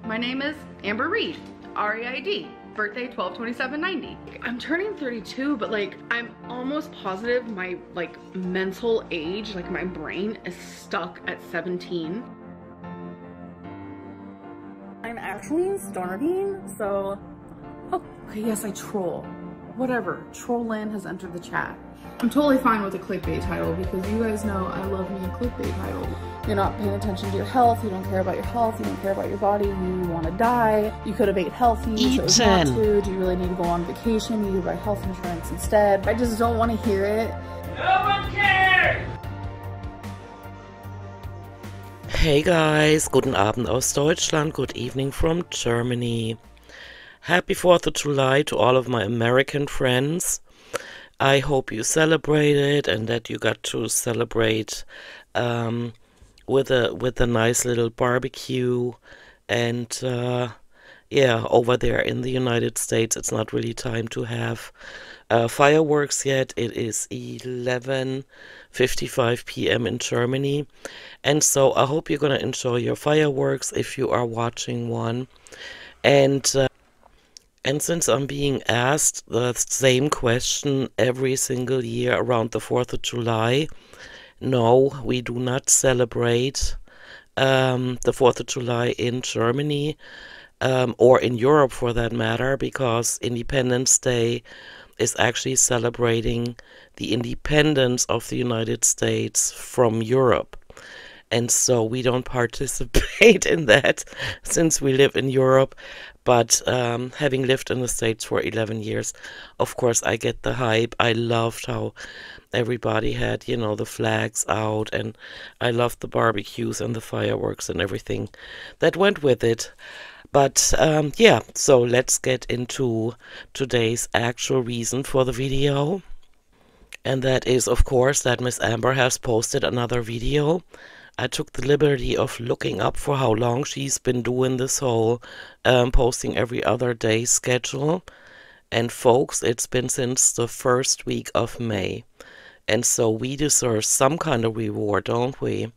My name is Amber Reed, R-E-I-D, birthday 12/27/90. I'm turning 32, but like I'm almost positive my like mental age, like my brain is stuck at 17. I'm actually starving, so oh, okay, yes, I troll. Whatever, Trollin has entered the chat. I'm totally fine with a clickbait title because you guys know I love me a clickbait title. You're not paying attention to your health, you don't care about your health, you don't care about your body, you want to die, you could have ate healthy, you chose not to, do you really need to go on vacation, you buy health insurance instead. I just don't want to hear it. No one cares! Hey guys, guten Abend aus Deutschland, good evening from Germany. Happy 4th of July to all of my American friends. I hope you celebrated and that you got to celebrate with a nice little barbecue. And yeah, over there in the United States, it's not really time to have fireworks yet. It is 11:55 p.m. in Germany. And so I hope you're going to enjoy your fireworks if you are watching one. And since I'm being asked the same question every single year around the 4th of July, no, we do not celebrate the 4th of July in Germany or in Europe for that matter, because Independence Day is actually celebrating the independence of the United States from Europe. And so we don't participate in that since we live in Europe. But having lived in the States for 11 years, of course, I get the hype. I loved how everybody had, you know, the flags out. And I loved the barbecues and the fireworks and everything that went with it. But yeah, so let's get into today's actual reason for the video. And that is, of course, that Miss Amber has posted another video. I took the liberty of looking up for how long she's been doing this whole posting every other day schedule. And folks, it's been since the first week of May. And so we deserve some kind of reward, don't we?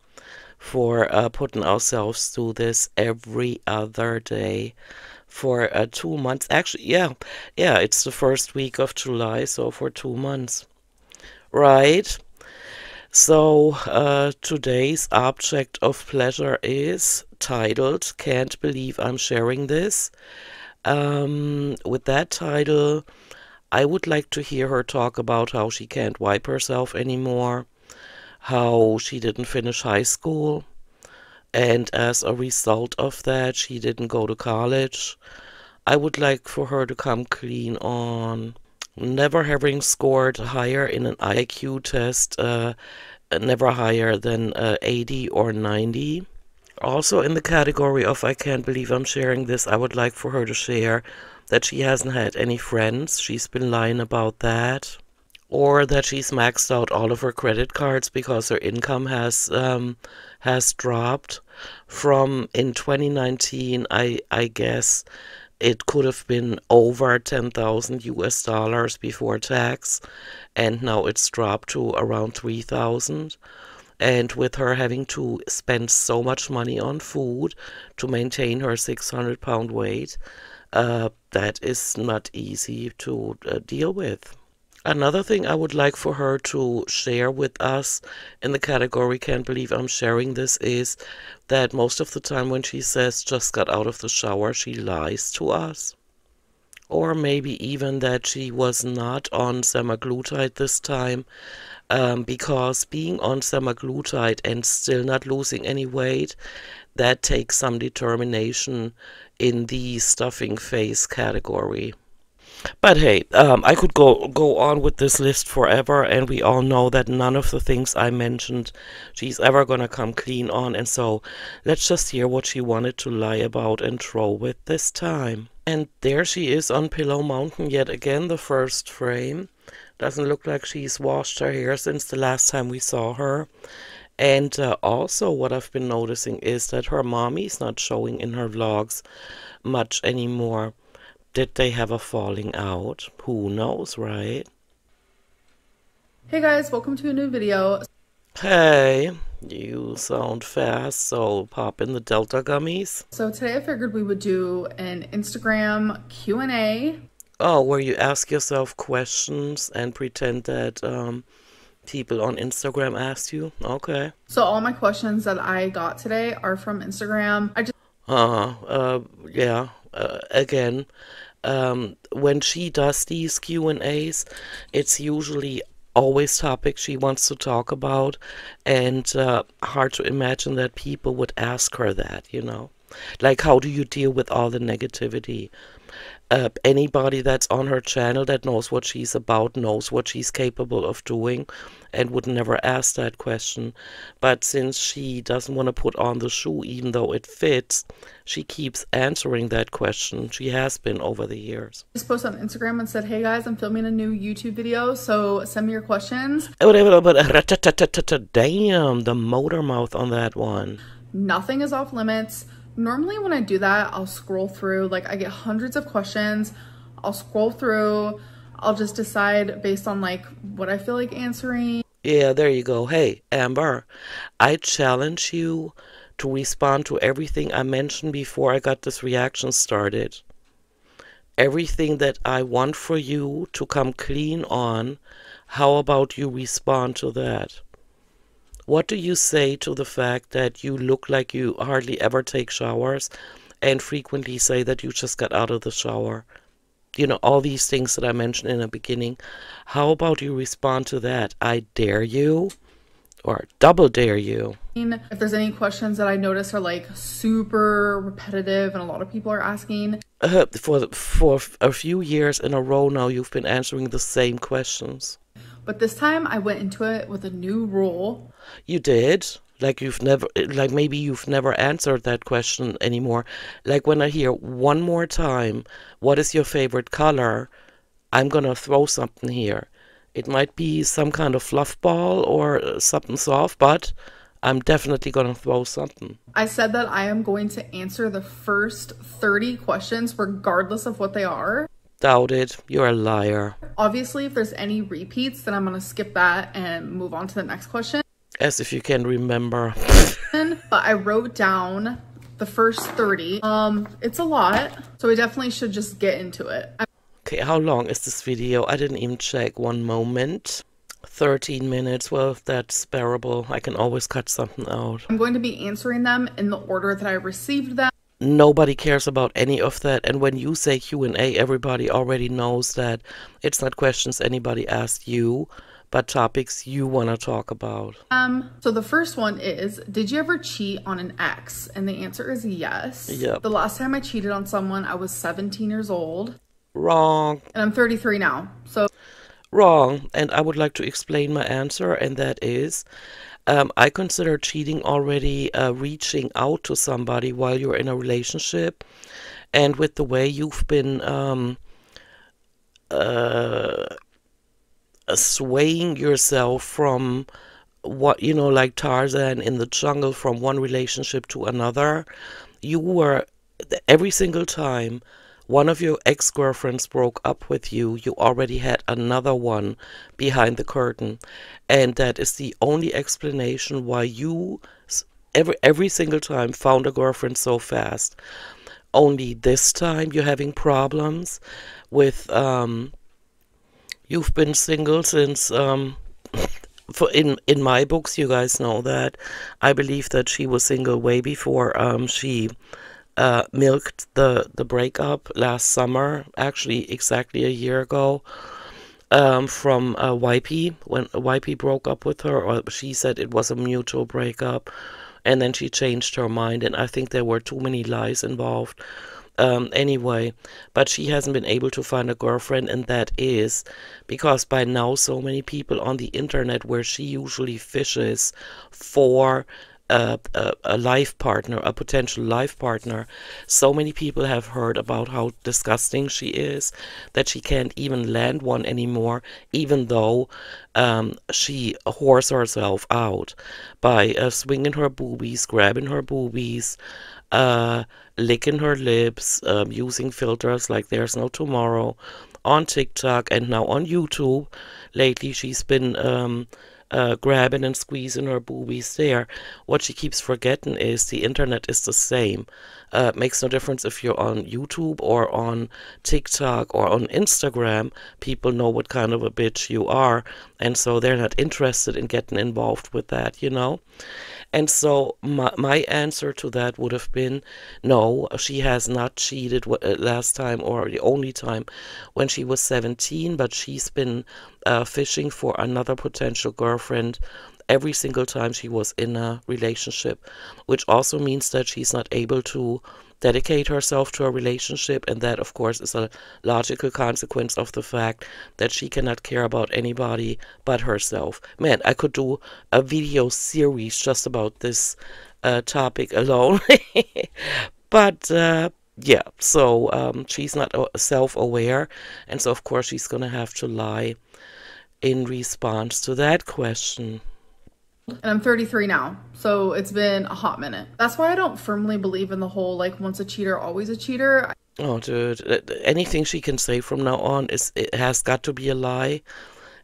For putting ourselves through this every other day for 2 months. Actually, yeah, it's the first week of July, so for 2 months. Right? So today's object of pleasure is titled "Can't Believe I'm Sharing This." With that title, I would like to hear her talk about how she can't wipe herself anymore, how she didn't finish high school, and as a result of that, she didn't go to college. I would like for her to come clean on never having scored higher in an IQ test, never higher than 80 or 90. Also in the category of I can't believe I'm sharing this, I would like for her to share that she hasn't had any friends. She's been lying about that. Or that she's maxed out all of her credit cards because her income has dropped from, in 2019, I guess, it could have been over 10,000 US dollars before tax, and now it's dropped to around 3,000. And with her having to spend so much money on food to maintain her 600-pound weight, that is not easy to deal with. Another thing I would like for her to share with us in the category "Can't Believe I'm Sharing This" is that most of the time when she says just got out of the shower, she lies to us. Or maybe even that she was not on semaglutide this time, because being on semaglutide and still not losing any weight, that takes some determination in the stuffing face category. But hey, I could go on with this list forever, and we all know that none of the things I mentioned she's ever gonna come clean on, and so let's just hear what she wanted to lie about and troll with this time. And there she is on Pillow Mountain yet again, the first frame. Doesn't look like she's washed her hair since the last time we saw her. And also what I've been noticing is that her mommy's not showing in her vlogs much anymore. Did they have a falling out? Who knows, right? Hey guys, welcome to a new video. Hey, you sound fast, so pop in the Delta gummies. So today I figured we would do an Instagram Q&A. Oh, where you ask yourself questions and pretend that people on Instagram asked you? Okay. So all my questions that I got today are from Instagram. Yeah. Again, when she does these Q&As, it's usually always topics she wants to talk about, and hard to imagine that people would ask her that, you know? Like, how do you deal with all the negativity? Anybody that's on her channel that knows what she's about knows what she's capable of doing and would never ask that question. But since she doesn't want to put on the shoe, even though it fits, she keeps answering that question. She has been over the years. Just posted on Instagram and said, hey guys, I'm filming a new YouTube video, so send me your questions. But damn, the motor mouth on that one. Nothing is off limits. Normally when I do that, I'll scroll through, like I get hundreds of questions. I'll scroll through, I'll just decide based on like what I feel like answering. Yeah, there you go. Hey, Amber, I challenge you to respond to everything I mentioned before I got this reaction started. Everything that I want for you to come clean on, how about you respond to that? What do you say to the fact that you look like you hardly ever take showers and frequently say that you just got out of the shower? You know, all these things that I mentioned in the beginning. How about you respond to that? I dare you, or double dare you. If there's any questions that I notice are like super repetitive and a lot of people are asking. For a few years in a row now, you've been answering the same questions. But this time I went into it with a new rule. You did? Like maybe you've never answered that question anymore. Like when I hear one more time, what is your favorite color? I'm gonna throw something here. It might be some kind of fluff ball or something soft, but I'm definitely gonna throw something. I said that I am going to answer the first 30 questions regardless of what they are. Doubt it. You're a liar. Obviously, if there's any repeats, then I'm gonna skip that and move on to the next question. As if you can remember. But I wrote down the first 30. It's a lot, so we definitely should just get into it. Okay, how long is this video? I didn't even check. One moment. 13 minutes. Well, that's bearable. I can always cut something out. I'm going to be answering them in the order that I received them. Nobody cares about any of that, and when you say Q&A, everybody already knows that it's not questions anybody asked you, but topics you want to talk about. So the first one is, did you ever cheat on an ex? And the answer is yes. Yep. The last time I cheated on someone, I was 17 years old. Wrong. And I'm 33 now, so. Wrong, and I would like to explain my answer, and that is, I consider cheating already reaching out to somebody while you're in a relationship, and with the way you've been swaying yourself from what, you know, like Tarzan in the jungle, from one relationship to another. You were, every single time one of your ex-girlfriends broke up with you, you already had another one behind the curtain. And that is the only explanation why you every single time found a girlfriend so fast. Only this time you're having problems with, you've been single since, in my books, you guys know that. I believe that she was single way before she milked the breakup last summer, actually exactly a year ago, from YP, when YP broke up with her, or she said it was a mutual breakup, and then she changed her mind, and I think there were too many lies involved. Anyway, but she hasn't been able to find a girlfriend, and that is because by now so many people on the internet, where she usually fishes for a life partner, a potential life partner, so many people have heard about how disgusting she is, that she can't even land one anymore, even though she whores herself out by swinging her boobies, grabbing her boobies, licking her lips, using filters like there's no tomorrow, on TikTok and now on YouTube. Lately she's been grabbing and squeezing her boobies there. What she keeps forgetting is the internet is the same. Makes no difference if you're on YouTube or on TikTok or on Instagram. People know what kind of a bitch you are, and so they're not interested in getting involved with that, you know? And so my answer to that would have been, no, she has not cheated last time or the only time when she was 17, but she's been fishing for another potential girlfriend every single time she was in a relationship, which also means that she's not able to dedicate herself to a relationship, and that of course is a logical consequence of the fact that she cannot care about anybody but herself. Man, I could do a video series just about this topic alone. But yeah, so she's not self-aware, and so of course she's gonna have to lie in response to that question. And I'm 33 now, so it's been a hot minute. That's why I don't firmly believe in the whole, like, once a cheater, always a cheater. Oh, dude, anything she can say from now on it has got to be a lie.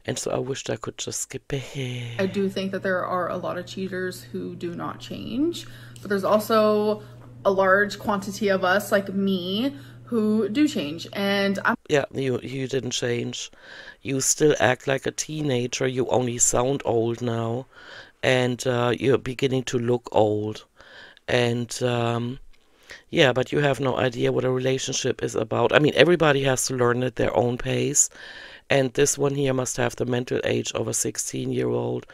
And so I wished I could just skip ahead. I do think that there are a lot of cheaters who do not change, but there's also a large quantity of us, like me, who do change. And yeah, you didn't change. You still act like a teenager. You only sound old now. And you're beginning to look old. And yeah, but you have no idea what a relationship is about. I mean, everybody has to learn at their own pace. And this one here must have the mental age of a 16-year-old.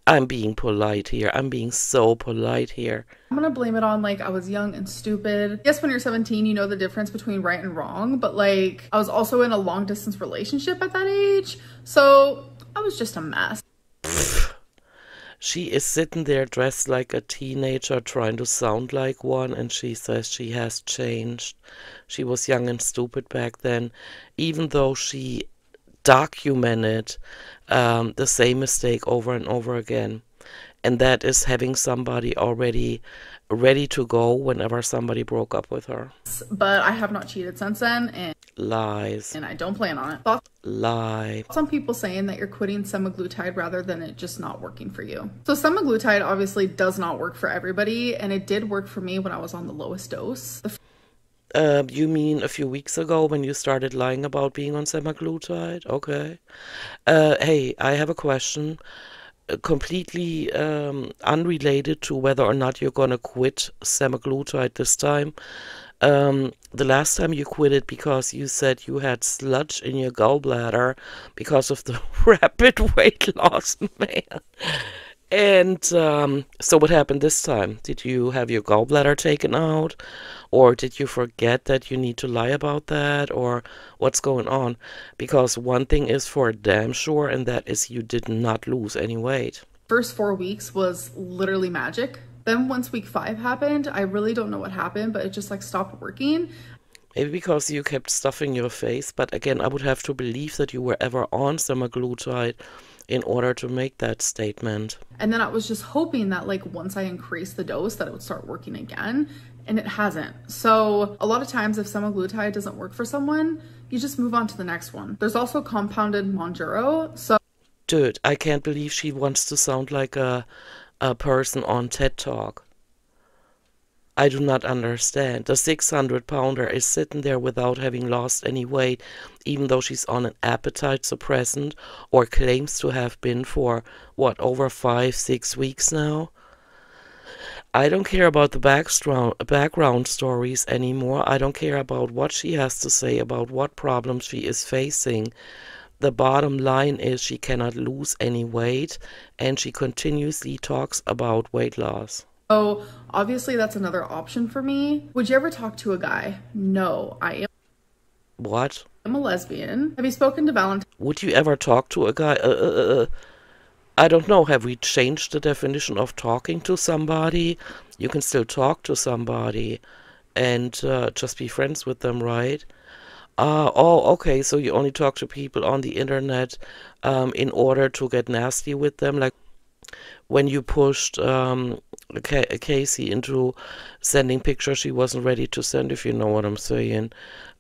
I'm being polite here. I'm being so polite here. I'm gonna blame it on, like, I was young and stupid. Yes, when you're 17, you know the difference between right and wrong. But, like, I was also in a long-distance relationship at that age. So I was just a mess. She is sitting there dressed like a teenager trying to sound like one, and she says she has changed. She was young and stupid back then, even though she documented the same mistake over and over again. And that is having somebody already ready to go whenever somebody broke up with her. But I have not cheated since then, and lies. And I don't plan on it. Lie. Some people saying that you're quitting semaglutide rather than it just not working for you. So semaglutide obviously does not work for everybody, and it did work for me when I was on the lowest dose. You mean a few weeks ago when you started lying about being on semaglutide? Okay. Hey, I have a question. Completely unrelated to whether or not you're gonna quit semaglutide this time. The last time you quit it because you said you had sludge in your gallbladder because of the rapid weight loss, man. And so what happened this time? Did you have your gallbladder taken out? Or did you forget that you need to lie about that? Or what's going on? Because one thing is for damn sure, and that is you did not lose any weight. First 4 weeks was literally magic. Then once week 5 happened, I really don't know what happened, but it just like stopped working. Maybe because you kept stuffing your face, but again, I would have to believe that you were ever on semaglutide in order to make that statement. And then I was just hoping that, like, once I increased the dose that it would start working again, and it hasn't. So a lot of times if semaglutide doesn't work for someone, you just move on to the next one. There's also compounded Mounjaro. So dude, I can't believe she wants to sound like a person on TED Talk. I do not understand. The 600-pounder is sitting there without having lost any weight, even though she's on an appetite suppressant, or claims to have been for, what, over 5-6 weeks now? I don't care about the background stories anymore. I don't care about what she has to say about what problems she is facing. The bottom line is she cannot lose any weight, and she continuously talks about weight loss. So obviously that's another option for me. Would you ever talk to a guy? No, I am. What? I'm a lesbian. Have you spoken to Valentine? Would you ever talk to a guy? I don't know. Have we changed the definition of talking to somebody? You can still talk to somebody and just be friends with them, right? Oh, okay. So you only talk to people on the internet in order to get nasty with them, like. when you pushed Casey into sending pictures she wasn't ready to send, if you know what I'm saying.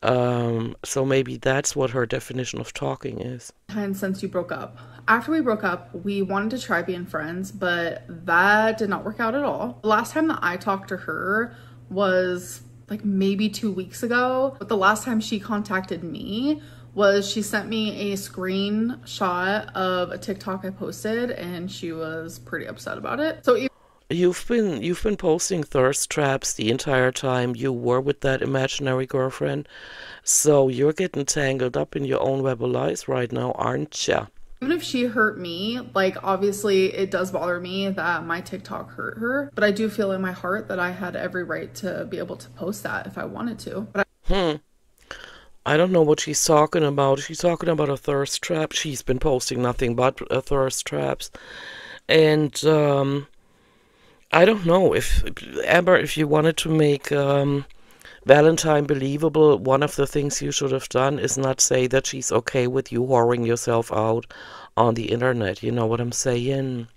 So maybe that's what her definition of talking is. Time since you broke up. After we broke up, we wanted to try being friends, but that did not work out at all. The last time that I talked to her was like maybe 2 weeks ago, but the last time she contacted me was she sent me a screenshot of a TikTok I posted, and she was pretty upset about it. So You've been posting thirst traps the entire time you were with that imaginary girlfriend, so you're getting tangled up in your own web of lies right now, aren't ya? even if she hurt me, like obviously it does bother me that my TikTok hurt her, but I do feel in my heart that I had every right to be able to post that if I wanted to. But I don't know what she's talking about. She's talking about a thirst trap. She's been posting nothing but thirst traps. And I don't know if, Amber, if you wanted to make Valentine believable, one of the things you should have done is not say that she's okay with you whoring yourself out on the internet. You know what I'm saying?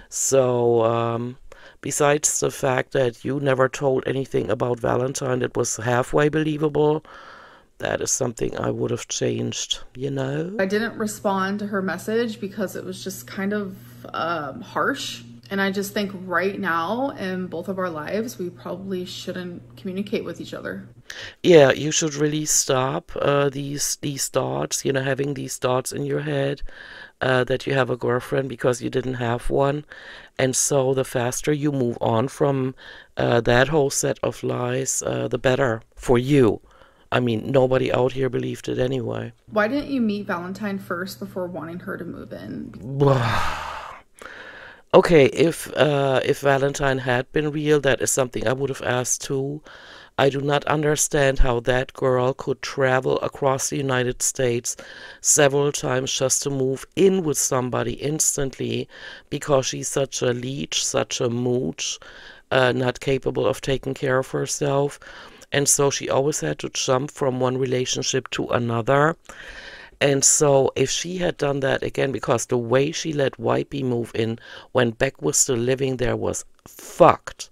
So, besides the fact that you never told anything about Valentine that was halfway believable, that is something I would have changed, you know? I didn't respond to her message because it was just kind of harsh. And I just think right now in both of our lives, we probably shouldn't communicate with each other. Yeah, you should really stop these thoughts, you know, having these thoughts in your head that you have a girlfriend because you didn't have one. And so the faster you move on from that whole set of lies, the better for you. I mean, nobody out here believed it anyway. Why didn't you meet Valentine first before wanting her to move in? Okay, if Valentine had been real, that is something I would have asked too. I do not understand how that girl could travel across the United States several times just to move in with somebody instantly because she's such a leech, such a mooch, not capable of taking care of herself. And so she always had to jump from one relationship to another. And so if she had done that again, because the way she let Wipey move in when Beck was still living there was fucked.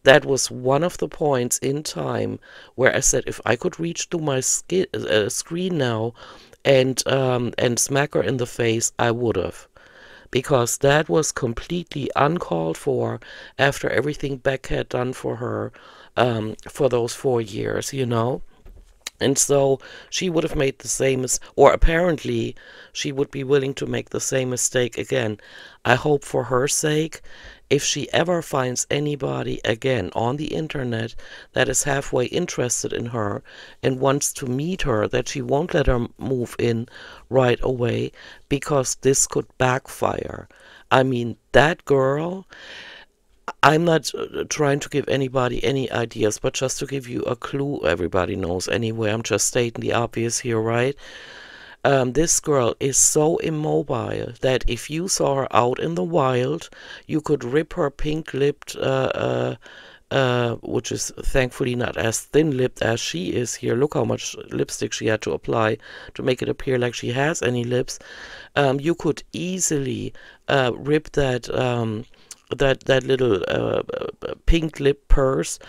That was one of the points in time where I said, if I could reach to my screen now and smack her in the face, I would have. Because that was completely uncalled for after everything Beck had done for her for those 4 years, you know. And so she would have made the same or apparently she would be willing to make the same mistake again. I hope for her sake, if she ever finds anybody again on the internet that is halfway interested in her and wants to meet her, that she won't let her move in right away because this could backfire. I mean, that girl... I'm not trying to give anybody any ideas, but just to give you a clue, everybody knows anyway. I'm just stating the obvious here, right? This girl is so immobile that if you saw her out in the wild, you could rip her pink-lipped, which is thankfully not as thin-lipped as she is here. Look how much lipstick she had to apply to make it appear like she has any lips. You could easily rip that... that little pink lip purse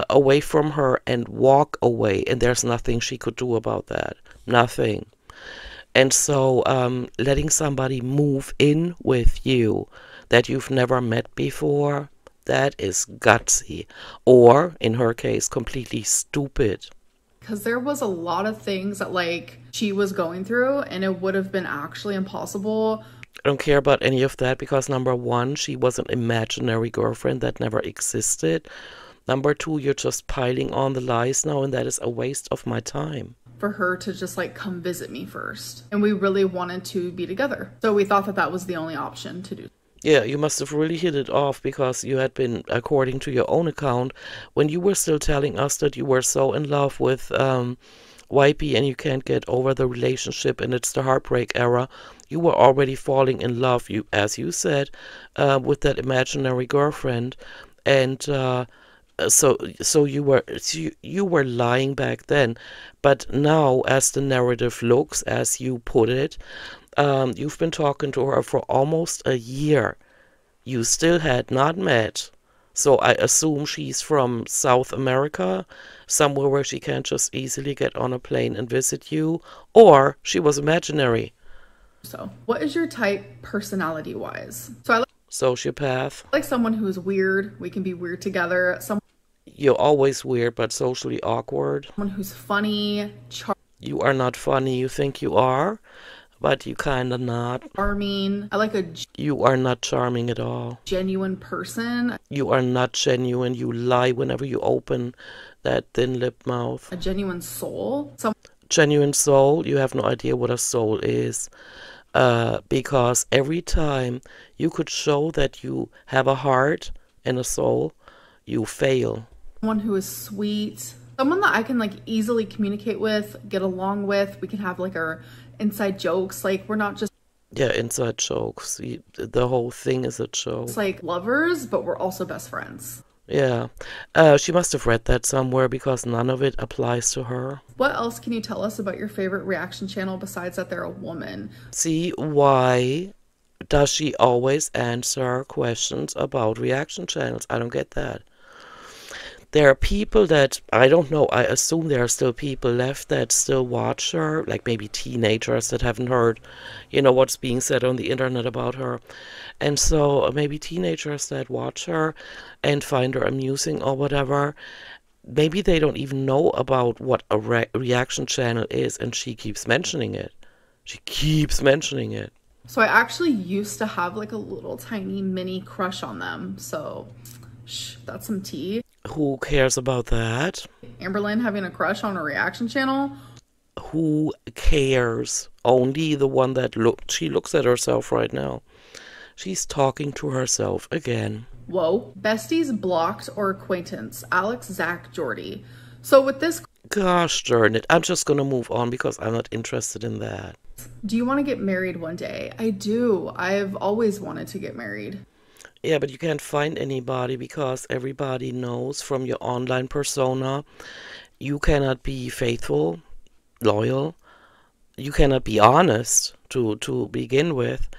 away from her and walk away, and there's nothing she could do about that. Nothing. And so letting somebody move in with you that you've never met before, that is gutsy. Or, in her case, completely stupid. Because there was a lot of things that like she was going through, and it would have been actually impossible. I don't care about any of that because number one, she was an imaginary girlfriend that never existed. Number two, you're just piling on the lies now, and that is a waste of my time. For her to just like come visit me first. And we really wanted to be together. So we thought that that was the only option to do. Yeah, you must have really hit it off because you had been, according to your own account, when you were still telling us that you were so in love with Wipey and you can't get over the relationship and it's the heartbreak era, you were already falling in love, you, as you said, with that imaginary girlfriend. And so you were lying back then. But now, as the narrative looks, as you put it, you've been talking to her for almost a year. You still had not met. So I assume she's from South America, somewhere where she can't just easily get on a plane and visit you, or she was imaginary. So, what is your type personality-wise? So I Sociopath. like someone who's weird. We can be weird together. You're always weird, but socially awkward. Someone who's funny, You are not funny. You think you are, but you kinda not. charming. I like a You are not charming at all. genuine person, You are not genuine. You lie whenever you open that thin lip mouth. a genuine soul. Genuine soul. You have no idea what a soul is. Because every time you could show that you have a heart and a soul, you fail. Someone who is sweet. Someone that I can like easily communicate with, get along with. We can have like our inside jokes. Like we're not just Yeah, inside jokes. The whole thing is a joke. like lovers, but we're also best friends. Yeah. She must have read that somewhere because none of it applies to her. What else can you tell us about your favorite reaction channel besides that they're a woman? See, why does she always answer questions about reaction channels? I don't get that. There are people that, I don't know, I assume there are still people left that still watch her, like maybe teenagers that haven't heard, what's being said on the internet about her. And so maybe teenagers that watch her and find her amusing or whatever, maybe they don't even know about what a reaction channel is, and she keeps mentioning it. She keeps mentioning it. So I actually used to have like a little tiny mini crush on them. So that's some tea. Who cares about that? Amberlynn having a crush on a reaction channel. Who cares? Only the one that she looks at herself right now. She's talking to herself again. Whoa. Besties blocked or acquaintance. Alex, Zach, Jordy. So with this... Gosh darn it. I'm just gonna move on because I'm not interested in that. Do you want to get married one day? I do. I've always wanted to get married. Yeah, but you can't find anybody because everybody knows from your online persona you cannot be faithful, loyal, you cannot be honest to begin with,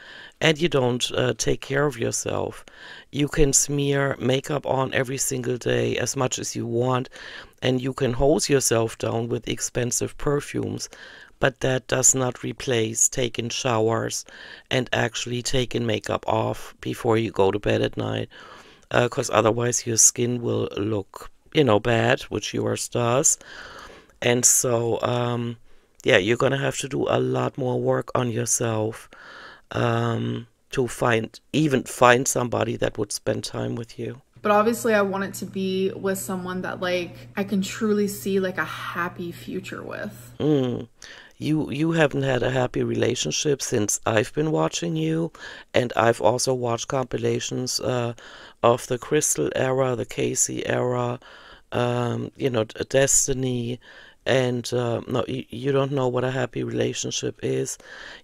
and you don't take care of yourself. You can smear makeup on every single day as much as you want, and you can hose yourself down with expensive perfumes, but that does not replace taking showers and actually taking makeup off before you go to bed at night, because otherwise your skin will look, bad, which yours does. And so, yeah, you're gonna have to do a lot more work on yourself to find somebody that would spend time with you. But obviously I want it to be with someone that like I can truly see like a happy future with. You haven't had a happy relationship since I've been watching you, and I've also watched compilations of the Crystal era, the Casey era, Destiny, and no, you don't know what a happy relationship is.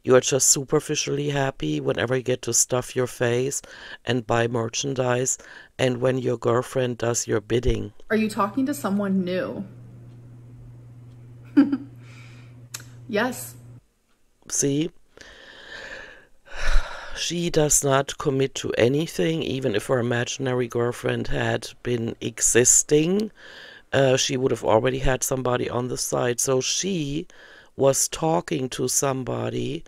You are just superficially happy whenever you get to stuff your face and buy merchandise, and when your girlfriend does your bidding. Are you talking to someone new? Yes. See? She does not commit to anything, even if her imaginary girlfriend had been existing. She would have already had somebody on the side. So she was talking to somebody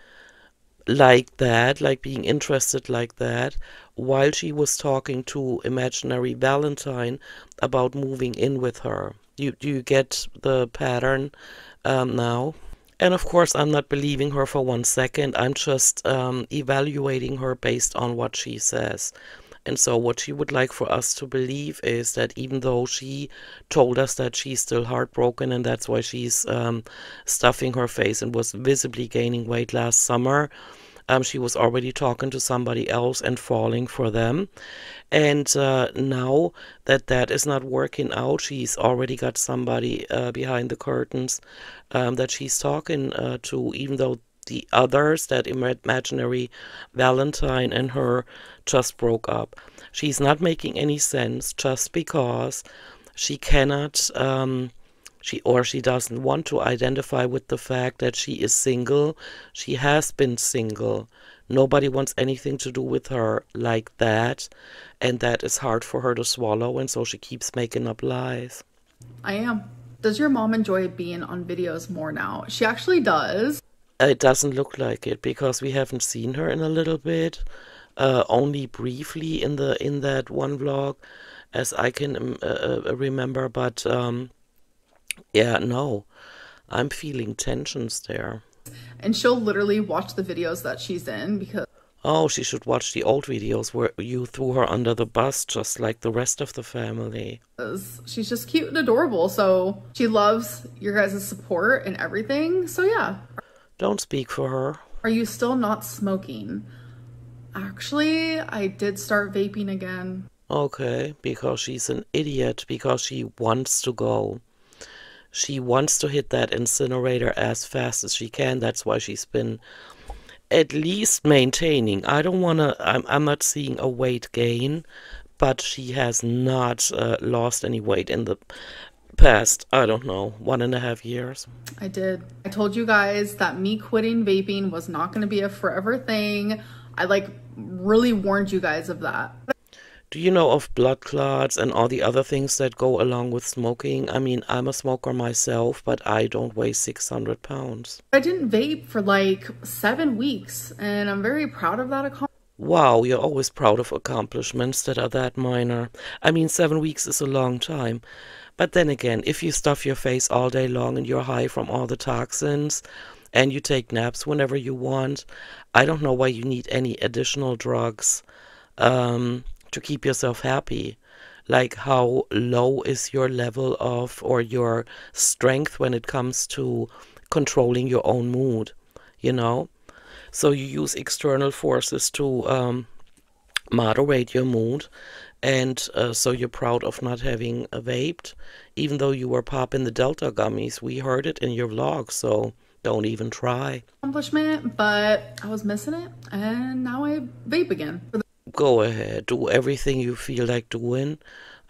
like that, like being interested like that, while she was talking to imaginary Valentine about moving in with her. Do you get the pattern now? And of course, I'm not believing her for 1 second. I'm just evaluating her based on what she says. And so what she would like for us to believe is that even though she told us that she's still heartbroken and that's why she's stuffing her face and was visibly gaining weight last summer, she was already talking to somebody else and falling for them. And now that is not working out, she's already got somebody behind the curtains that she's talking to, even though the others, that imaginary Valentine and her, just broke up. She's not making any sense just because she cannot, she doesn't want to identify with the fact that she is single. She has been single. Nobody wants anything to do with her like that, and that is hard for her to swallow, and so she keeps making up lies. I am. Does your mom enjoy being on videos more now? She actually does. It doesn't look like it because we haven't seen her in a little bit, only briefly in that one vlog, as I can remember. But yeah, no, I'm feeling tensions there. And she'll literally watch the videos that she's in because... Oh, she should watch the old videos where you threw her under the bus just like the rest of the family. She's just cute and adorable, so she loves your guys' support and everything, so yeah. Don't speak for her. Are you still not smoking? Actually, I did start vaping again. Okay, because she's an idiot, because she wants to go. She wants to hit that incinerator as fast as she can. That's why she's been at least maintaining. I'm not seeing a weight gain, but she has not lost any weight in the past, I don't know, 1.5 years. I did. I told you guys that me quitting vaping was not going to be a forever thing. I like really warned you guys of that. Do you know of blood clots and all the other things that go along with smoking? I mean, I'm a smoker myself, but I don't weigh 600 pounds. I didn't vape for like 7 weeks, and I'm very proud of that accomplishment. Wow, you're always proud of accomplishments that are that minor. I mean, 7 weeks is a long time. But then again, if you stuff your face all day long and you're high from all the toxins, and you take naps whenever you want, I don't know why you need any additional drugs to keep yourself happy. Like, how low is your level of, or your strength when it comes to controlling your own mood, you know? So you use external forces to moderate your mood, and so you're proud of not having vaped, even though you were popping the Delta gummies. We heard it in your vlog, so don't even try. Accomplishment, but I was missing it, and now I vape again. Go ahead, do everything you feel like doing,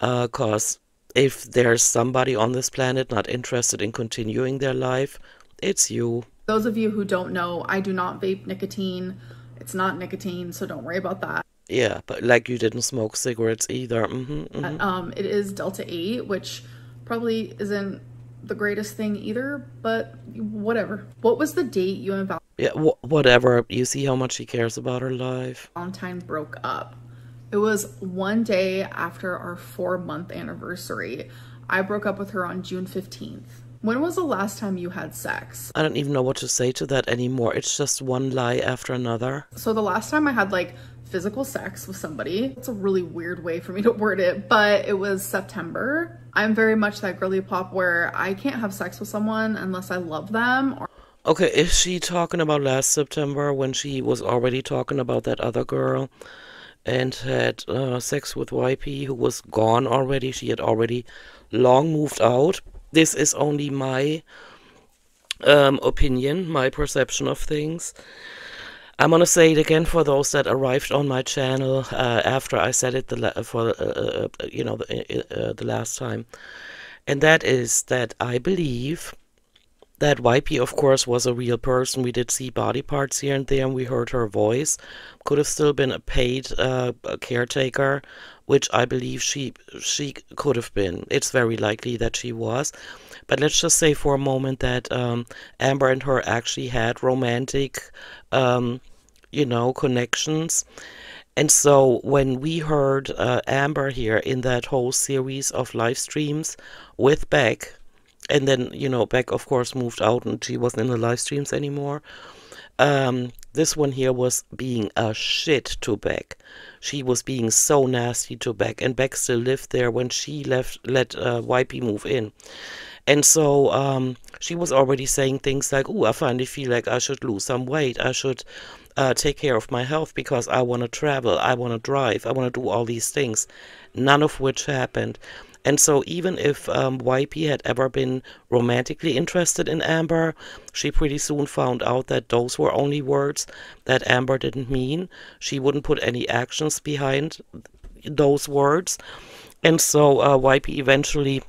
cause if there's somebody on this planet not interested in continuing their life, it's you. Those of you who don't know, I do not vape nicotine. It's not nicotine, so don't worry about that. Yeah, but like you didn't smoke cigarettes either. It is Delta 8, which probably isn't the greatest thing either, but whatever. What was the date you and Yeah, whatever. You see how much she cares about her life. Valentine broke up? It was one day after our 4-month anniversary. I broke up with her on June 15th. When was the last time you had sex? I don't even know what to say to that anymore. It's just one lie after another. So the last time I had like physical sex with somebody, it's a really weird way for me to word it, but it was September. I'm very much that girly pop where I can't have sex with someone unless I love them. Okay, is she talking about last September when she was already talking about that other girl and had sex with YP who was gone already? She had already long moved out. This is only my opinion, my perception of things. I'm gonna say it again for those that arrived on my channel after I said it the last time, and that is that I believe that YP, of course, was a real person. We did see body parts here and there, and we heard her voice. Could have still been a paid caretaker, which I believe she could have been. It's very likely that she was. But let's just say for a moment that Amber and her actually had romantic, connections. And so when we heard Amber here in that whole series of live streams with Beck, and then, Beck, of course, moved out and she wasn't in the live streams anymore. This one here was being a shit to Beck. She was being so nasty to Beck, and Beck still lived there when she let YP move in. And so she was already saying things like, "Oh, I finally feel like I should lose some weight. I should take care of my health because I want to travel, I want to drive, I want to do all these things," none of which happened. And so even if YP had ever been romantically interested in Amber, she pretty soon found out that those were only words that Amber didn't mean. She wouldn't put any actions behind those words. And so YP eventually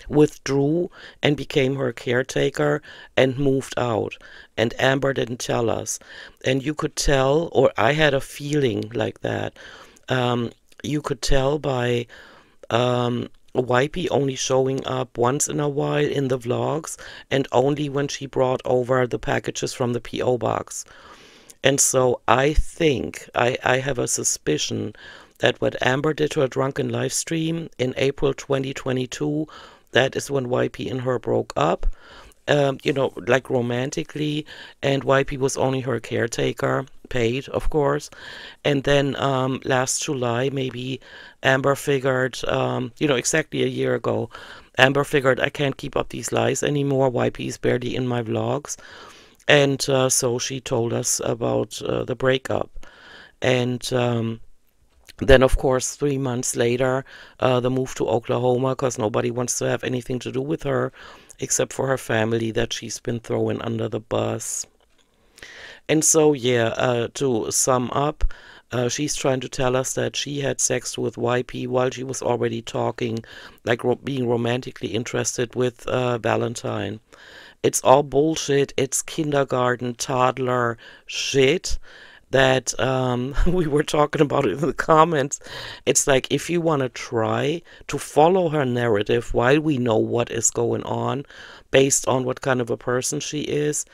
withdrew and became her caretaker and moved out. And Amber didn't tell us. And you could tell, or I had a feeling like that. You could tell by Wipey only showing up once in a while in the vlogs and only when she brought over the packages from the P.O. box. And so I think, I have a suspicion that what Amber did to a drunken live stream in April 2022, that is when YP and her broke up, you know, like romantically, and YP was only her caretaker, paid, of course. And then last July, maybe Amber figured, you know, exactly a year ago, Amber figured I can't keep up these lies anymore. YP is barely in my vlogs. And so she told us about the breakup. And then, of course, 3 months later, the move to Oklahoma, because nobody wants to have anything to do with her except for her family that she's been throwing under the bus. And so, yeah, to sum up, she's trying to tell us that she had sex with YP while she was already talking, like being romantically interested with Valentine. It's all bullshit. It's kindergarten, toddler shit that we were talking about in the comments. It's like, if you want to try to follow her narrative while we know what is going on based on what kind of a person she is,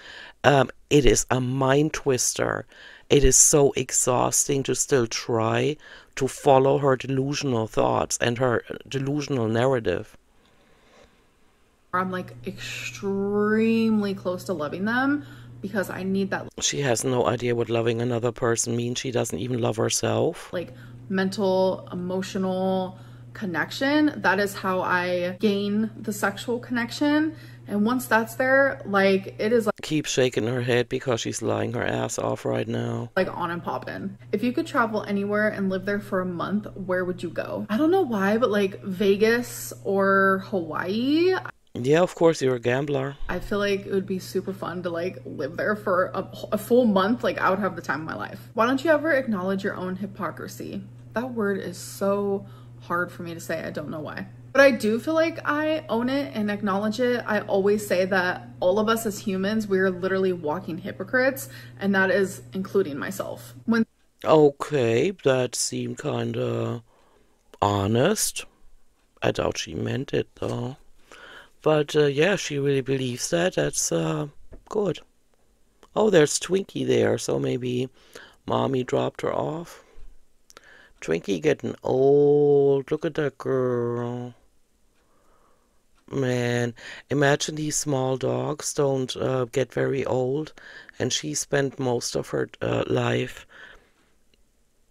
it is a mind twister. It is so exhausting to still try to follow her delusional thoughts and her delusional narrative. I'm like extremely close to loving them because I need that. She has no idea what loving another person means. She doesn't even love herself. Like mental, emotional connection. That is how I gain the sexual connection. And once that's there, like it is like, keep shaking her head because she's lying her ass off right now. Like on and poppin'. If you could travel anywhere and live there for a month, where would you go? I don't know why, but like Vegas or Hawaii. Yeah, of course, you're a gambler. I feel like it would be super fun to like live there for a full month. Like I would have the time of my life. Why don't you ever acknowledge your own hypocrisy? That word is so hard for me to say. I don't know why. But I do feel like I own it and acknowledge it. I always say that all of us as humans, we're literally walking hypocrites, and that is including myself. Okay, that seemed kind of honest. I doubt she meant it though. But yeah, she really believes that. That's good. Oh, there's Twinkie there, so maybe mommy dropped her off. Twinkie getting old. Look at that girl. Man, imagine these small dogs don't get very old, and she spent most of her life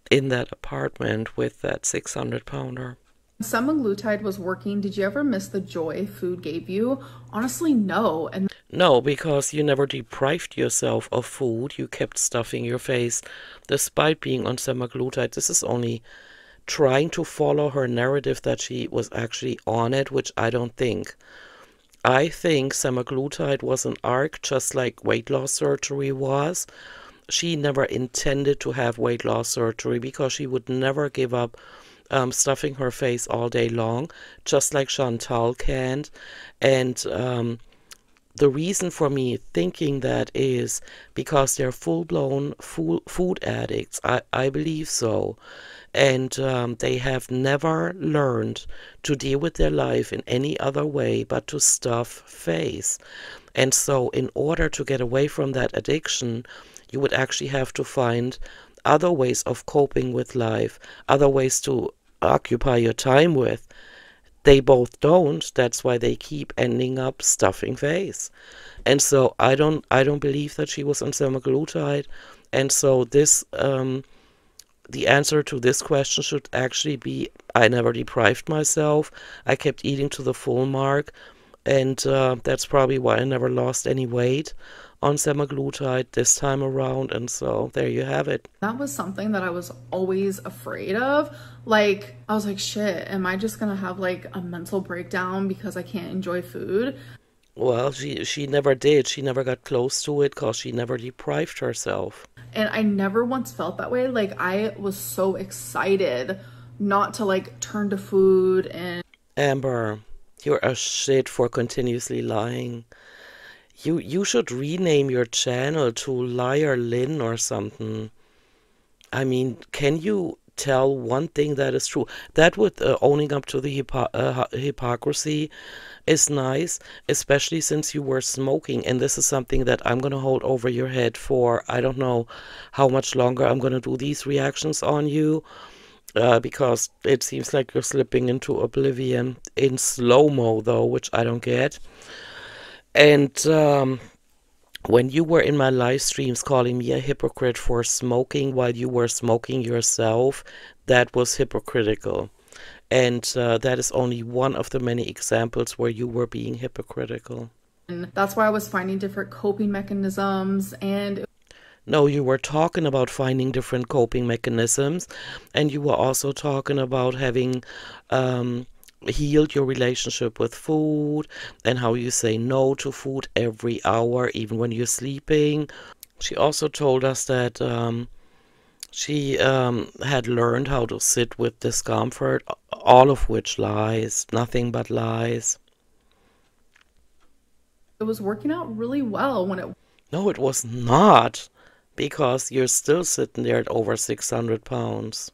in that apartment with that 600-pounder. Semaglutide was working. Did you ever miss the joy food gave you? Honestly, no. And no, because you never deprived yourself of food. You kept stuffing your face despite being on semaglutide. This is only trying to follow her narrative that she was actually on it, which I don't think. I think semaglutide was an arc, just like weight loss surgery was. She never intended to have weight loss surgery because she would never give up stuffing her face all day long, just like Chantal can't. And the reason for me thinking that is because they're full-blown food addicts. I believe so. And they have never learned to deal with their life in any other way but to stuff face. And so in order to get away from that addiction, you would actually have to find other ways of coping with life, other ways to occupy your time with. They both don't. That's why they keep ending up stuffing face. And so I don't believe that she was on semaglutide. And so this the answer to this question should actually be, I never deprived myself. I kept eating to the full mark, and that's probably why I never lost any weight on semaglutide this time around. And so there you have it. That was something that I was always afraid of. Like, I was like, shit, am I just gonna have like a mental breakdown because I can't enjoy food? Well, she never did. She never got close to it because she never deprived herself. And I never once felt that way. Like, I was so excited not to like turn to food. And Amber, You're a shit for continuously lying. You should rename your channel to Liar Lynn or something. I mean, can you tell one thing that is true? That with owning up to the hypocrisy is nice, especially since you were smoking. And this is something that I'm going to hold over your head for, I don't know how much longer I'm going to do these reactions on you, because it seems like you're slipping into oblivion in slow-mo, though, which I don't get. And when you were in my live streams calling me a hypocrite for smoking while you were smoking yourself, that was hypocritical. And that is only one of the many examples where you were being hypocritical. And that's why I was finding different coping mechanisms. And no, you were talking about finding different coping mechanisms, and you were also talking about having healed your relationship with food and how you say no to food every hour, even when you're sleeping. She also told us that she had learned how to sit with discomfort, all of which lies, nothing but lies. It was working out really well when it... No, it was not, because you're still sitting there at over 600 pounds.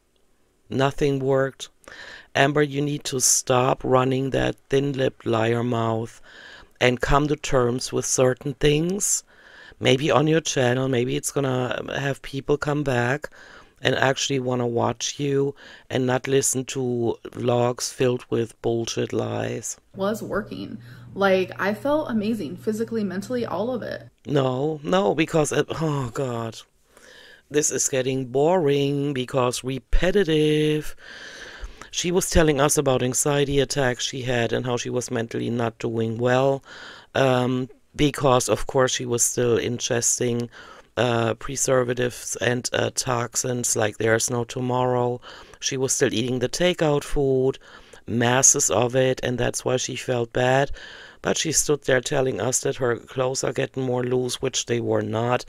Nothing worked. Amber, you need to stop running that thin-lipped liar mouth and come to terms with certain things. Maybe on your channel, maybe it's gonna have people come back and actually want to watch you and not listen to vlogs filled with bullshit lies. Was working. Like, I felt amazing, physically, mentally, all of it. No, because, oh God, this is getting boring because repetitive. She was telling us about anxiety attacks she had and how she was mentally not doing well, because, of course, she was still ingesting preservatives and toxins like there's no tomorrow. She was still eating the takeout food, masses of it, and that's why she felt bad. But she stood there telling us that her clothes are getting more loose, which they were not.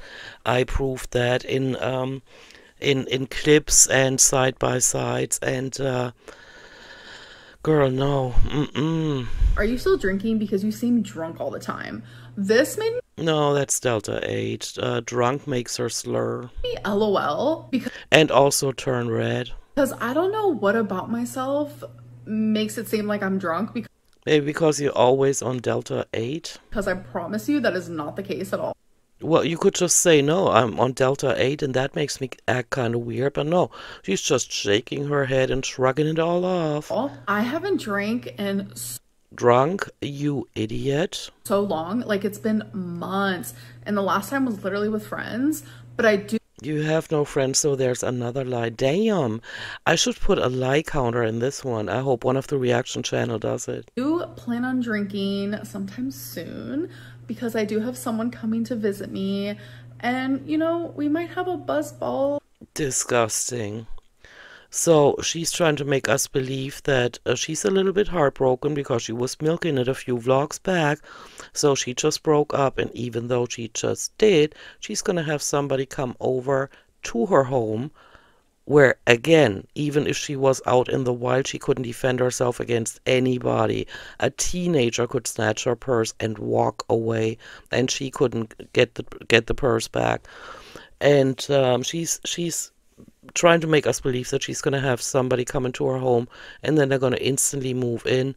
I proved that in clips and side-by-sides, and girl, no. Are you still drinking? Because you seem drunk all the time. This made me... No, that's Delta 8. Drunk makes her slur. LOL. Because... and also turn red. Because I don't know what about myself makes it seem like I'm drunk. Maybe because you're always on Delta 8? Because I promise you that is not the case at all. Well, you could just say, no, I'm on Delta 8, and that makes me act kind of weird. But no, she's just shaking her head and shrugging it all off. I haven't drank in... Drunk, you idiot. So long. Like, it's been months. And the last time was literally with friends. But I do... You have no friends, so there's another lie. Damn. I should put a lie counter in this one. I hope one of the reaction channel does it. I do plan on drinking sometime soon because I do have someone coming to visit me. And, you know, we might have a buzz ball. Disgusting. So she's trying to make us believe that she's a little bit heartbroken because she was milking it a few vlogs back. So she just broke up, and even though she just did, she's going to have somebody come over to her home where, again, even if she was out in the wild, she couldn't defend herself against anybody. A teenager could snatch her purse and walk away, and she couldn't get the purse back. And she's trying to make us believe that she's going to have somebody come into her home and then they're going to instantly move in.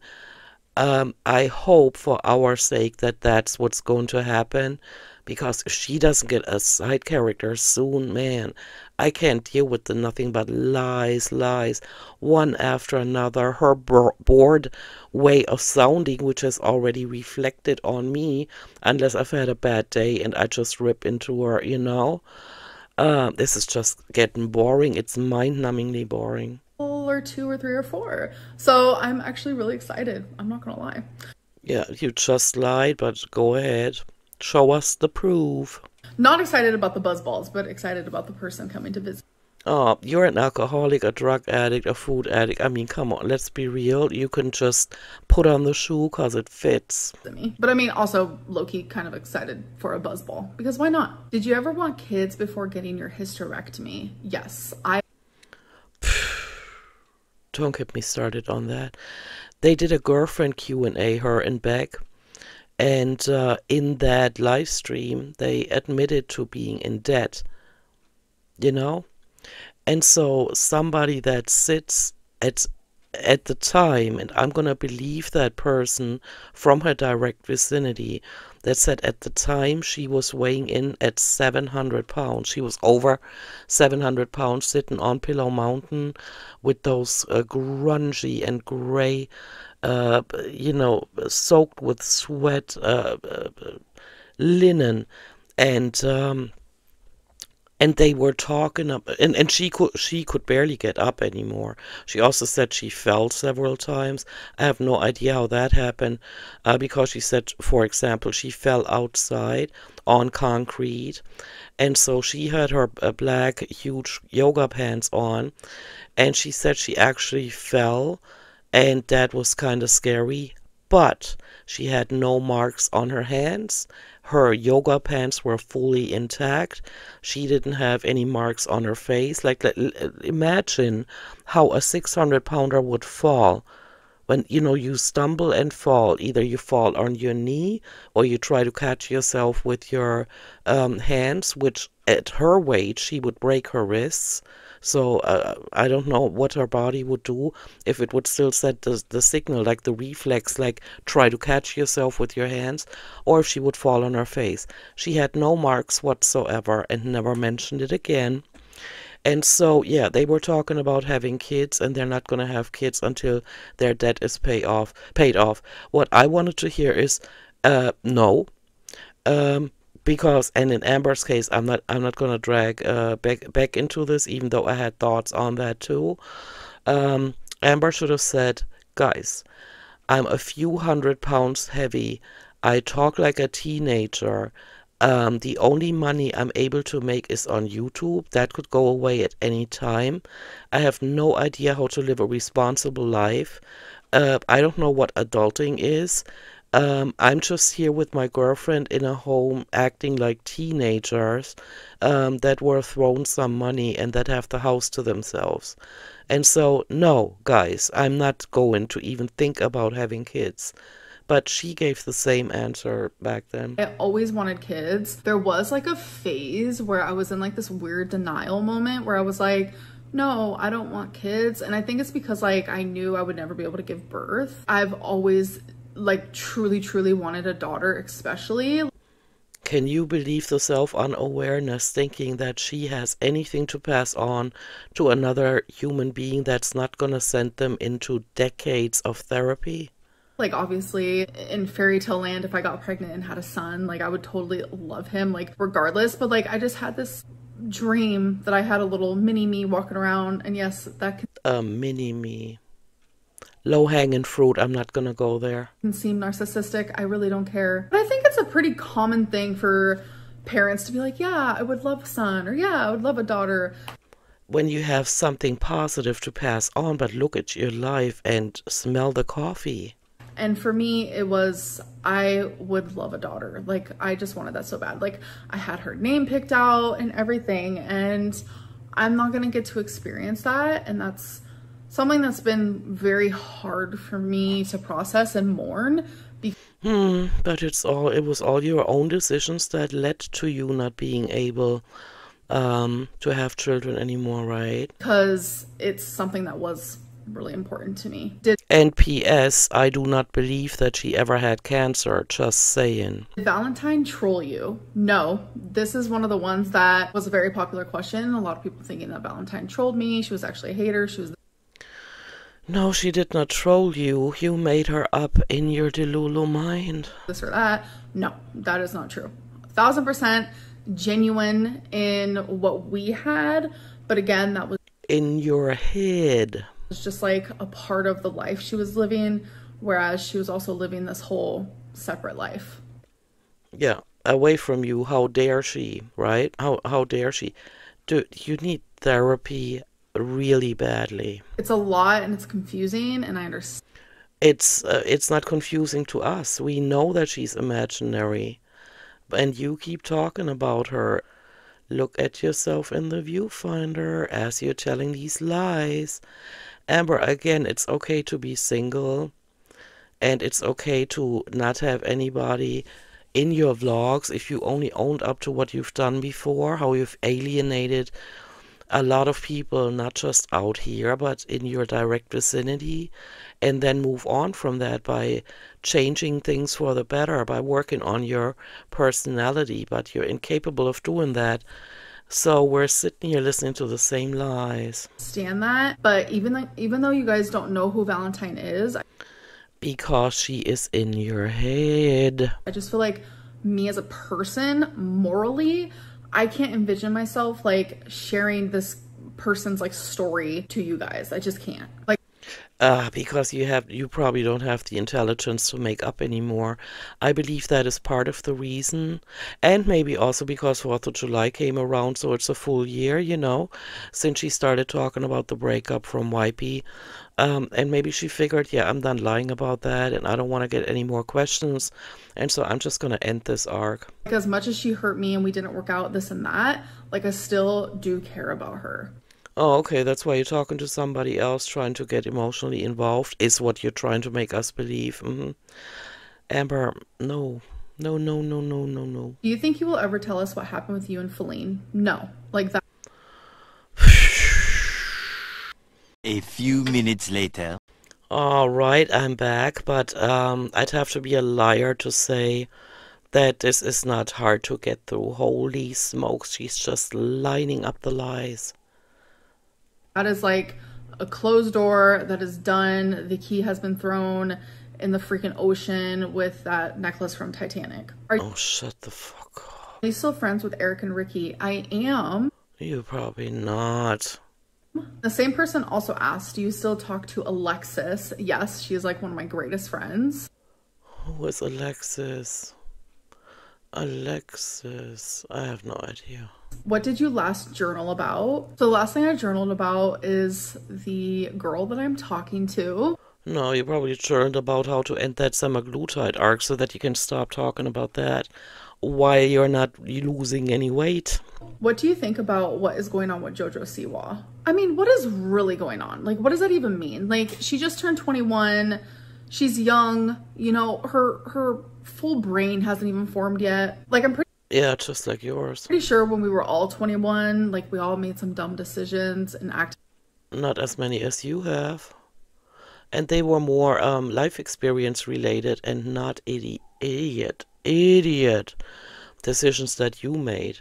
I hope for our sake that that's what's going to happen, because if she doesn't get a side character soon, man, I can't deal with the nothing but lies, one after another. Her bored way of sounding, which has already reflected on me, unless I've had a bad day and I just rip into her, you know. This is just getting boring. It's mind-numbingly boring. Or 2 or 3 or 4. So I'm actually really excited. I'm not gonna lie. Yeah, you just lied, but go ahead. Show us the proof. Not excited about the buzzballs, but excited about the person coming to visit. Oh, you're an alcoholic, a drug addict, a food addict. I mean, come on, let's be real. You can just put on the shoe because it fits. But I mean, also low-key kind of excited for a buzzball, because why not? Did you ever want kids before getting your hysterectomy? Yes, Don't get me started on that. They did a girlfriend Q&A, her and Beck. And in that live stream, they admitted to being in debt, you know? And so somebody that sits at the time, and I'm gonna believe that person from her direct vicinity, that said at the time she was weighing in at 700 pounds. She was over 700 pounds, sitting on Pillow Mountain with those grungy and gray, soaked with sweat linen, and they were talking and she could barely get up anymore. She also said she fell several times. I have no idea how that happened, because she said, for example, she fell outside on concrete, and so she had her black huge yoga pants on, and she said she actually fell, and that was kind of scary, but she had no marks on her hands. Her yoga pants were fully intact. She didn't have any marks on her face. Like, imagine how a 600-pounder would fall. When, you stumble and fall. Either you fall on your knee or you try to catch yourself with your hands, which at her weight, she would break her wrists. So I don't know what her body would do, if it would still set the signal, like the reflex, like try to catch yourself with your hands, or if she would fall on her face. She had no marks whatsoever and never mentioned it again. And so, yeah, they were talking about having kids, and they're not going to have kids until their debt is paid off. What I wanted to hear is, no. Because, and in Amber's case, I'm not gonna drag back into this, even though I had thoughts on that too. Amber should have said, guys, I'm a few hundred pounds heavy. I talk like a teenager. The only money I'm able to make is on YouTube. That could go away at any time. I have no idea how to live a responsible life. I don't know what adulting is. I'm just here with my girlfriend in a home acting like teenagers that were thrown some money and that have the house to themselves. And so, no, guys, I'm not going to even think about having kids. But she gave the same answer back then. I always wanted kids. There was like a phase where I was in like this weird denial moment where I was like, no, I don't want kids. And I think it's because like I knew I would never be able to give birth. I've always like truly wanted a daughter, especially. Can you believe the self-unawareness, thinking that she has anything to pass on to another human being that's not gonna send them into decades of therapy? Like, obviously in fairy tale land, if I got pregnant and had a son, like I would totally love him, like regardless. But like I just had this dream that I had a little mini me walking around, and yes, that can mini me. Low-hanging fruit, I'm not gonna go there. Can seem narcissistic. I really don't care. But I think it's a pretty common thing for parents to be like, yeah, I would love a son, or yeah, I would love a daughter. When you have something positive to pass on, but look at your life and smell the coffee. And for me, it was, I would love a daughter. Like, I just wanted that so bad. Like, I had her name picked out and everything, and I'm not gonna get to experience that. And that's something that's been very hard for me to process and mourn. But it was all your own decisions that led to you not being able to have children anymore, right? Because it's something that was really important to me. And P.S., I do not believe that she ever had cancer, just saying. Did Valentine troll you? No. This is one of the ones that was a very popular question. A lot of people thinking that Valentine trolled me. She was actually a hater. She was... No, she did not troll you. You made her up in your Delulu mind. This or that. No, that is not true. 1000% genuine in what we had. But again, that was in your head. It's just like a part of the life she was living, whereas she was also living this whole separate life. Yeah, away from you. How dare she, right? How dare she? Dude, you need therapy really badly. It's a lot and it's confusing, and I understand. It's not confusing to us. We know that she's imaginary, and you keep talking about her. Look at yourself in the viewfinder as you're telling these lies. Amber, again, it's okay to be single. and it's okay to not have anybody in your vlogs if you only owned up to what you've done before, how you've alienated a lot of people, not just out here, but in your direct vicinity, and then move on from that by changing things for the better, by working on your personality. But you're incapable of doing that. So we're sitting here listening to the same lies. Stand that, but even though you guys don't know who Valentine is, because she is in your head. I just feel like me as a person, morally, I can't envision myself like sharing this person's like story to you guys. I just can't. Like, because you probably don't have the intelligence to make up anymore. I believe that is part of the reason, and maybe also because 4th of July came around, so it's a full year, you know, since she started talking about the breakup from YP. And maybe she figured, yeah, I'm done lying about that, and I don't want to get any more questions, and so I'm just gonna end this arc. Like, as much as she hurt me and we didn't work out this and that, like, I still do care about her. Oh, okay, that's why you're talking to somebody else, trying to get emotionally involved, is what you're trying to make us believe. Amber, no. No, no, no, no, no, no. Do you think you will ever tell us what happened with you and Feline? No. Like that. A few minutes later. All right, I'm back, but I'd have to be a liar to say that this is not hard to get through. Holy smokes, she's just lining up the lies. That is like a closed door that is done. The key has been thrown in the freaking ocean with that necklace from Titanic. Oh, shut the fuck up. Are you still friends with Eric and Ricky? I am. You're probably not. The same person also asked, do you still talk to Alexis? Yes, she is like one of my greatest friends. Who is Alexis? Alexis, I have no idea. What did you last journal about? So the last thing I journaled about is the girl that I'm talking to. No, you probably journaled about how to end that semaglutide arc so that you can stop talking about that while you're not losing any weight. What do you think about what is going on with JoJo Siwa? I mean, what is really going on? Like, what does that even mean? Like, she just turned 21. She's young. You know, her full brain hasn't even formed yet. Like, I'm pretty... Yeah, just like yours. Pretty sure when we were all 21, like, we all made some dumb decisions and acted... Not as many as you have. And they were more life experience related and not idiot decisions that you made.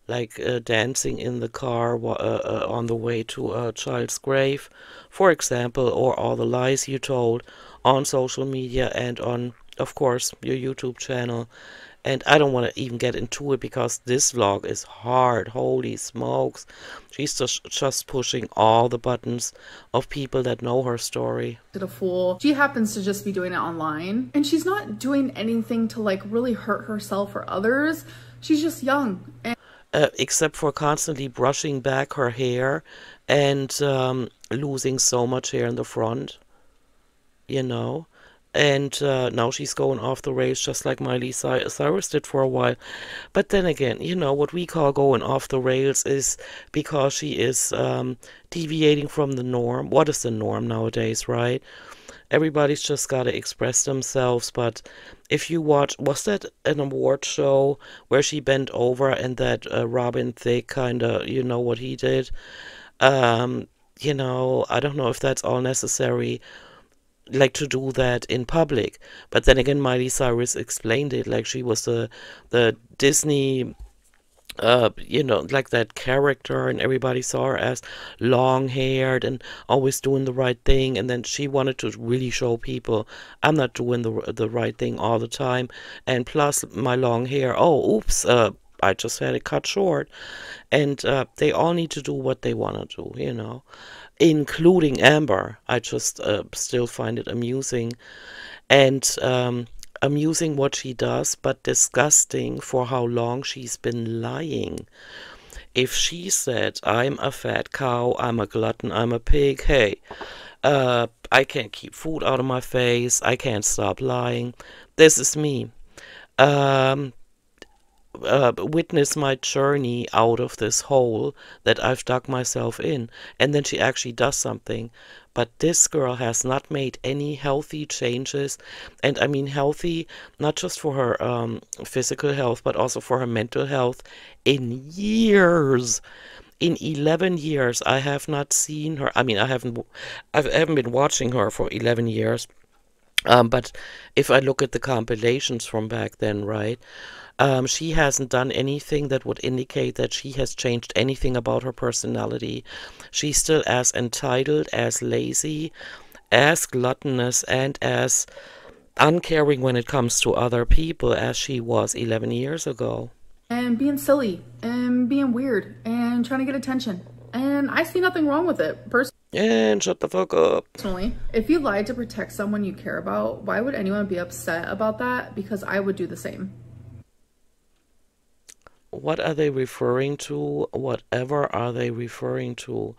Like dancing in the car on the way to a child's grave, for example, or all the lies you told on social media and on, of course, your YouTube channel. And I don't want to even get into it because this vlog is hard. Holy smokes. She's just pushing all the buttons of people that know her story. A fool. She happens to just be doing it online. And she's not doing anything to like really hurt herself or others. She's just young. And except for constantly brushing back her hair and losing so much hair in the front. You know? And now she's going off the rails just like Miley Cyrus did for a while. But then again, you know, what we call going off the rails is because she is deviating from the norm. What is the norm nowadays, right? Everybody's just got to express themselves. But if you watch, was that an award show where she bent over and that Robin Thicke kind of, you know, what he did? You know, I don't know if that's all necessary, like to do that in public. But then again, Miley Cyrus explained it like she was the Disney you know, like that character, and everybody saw her as long-haired and always doing the right thing, and then she wanted to really show people I'm not doing the right thing all the time, and plus my long hair, oh oops, I just had it cut short. And they all need to do what they want to do, you know, including Amber. I just still find it amusing. And amusing what she does, but disgusting for how long she's been lying. If she said, I'm a fat cow, I'm a glutton, I'm a pig, hey, I can't keep food out of my face, I can't stop lying, this is me. witness my journey out of this hole that I've dug myself in. And then she actually does something. But this girl has not made any healthy changes. And I mean healthy, not just for her physical health, but also for her mental health in years. In 11 years, I have not seen her. I mean, I haven't been watching her for 11 years. But if I look at the compilations from back then, right, she hasn't done anything that would indicate that she has changed anything about her personality. She's still as entitled, as lazy, as gluttonous, and as uncaring when it comes to other people as she was 11 years ago. And being silly and being weird and trying to get attention. And I see nothing wrong with it, And shut the fuck up. personally. If you lied to protect someone you care about, why would anyone be upset about that? Because I would do the same. What are they referring to? Whatever are they referring to?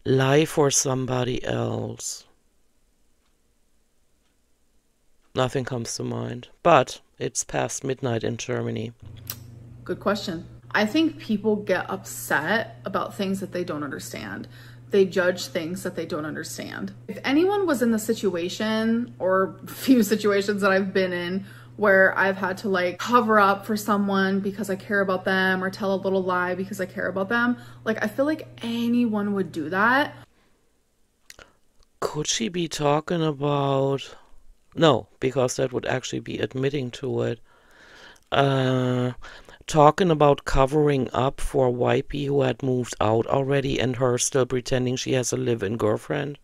Lie for somebody else. Nothing comes to mind. But it's past midnight in Germany. Good question. I think people get upset about things that they don't understand. They judge things that they don't understand. If anyone was in the situation, or few situations that I've been in, where I've had to like cover up for someone because I care about them, or tell a little lie because I care about them, like I feel like anyone would do that. Could she be talking about... No, because that would actually be admitting to it. Talking about covering up for a wifey who had moved out already and her still pretending she has a live-in girlfriend?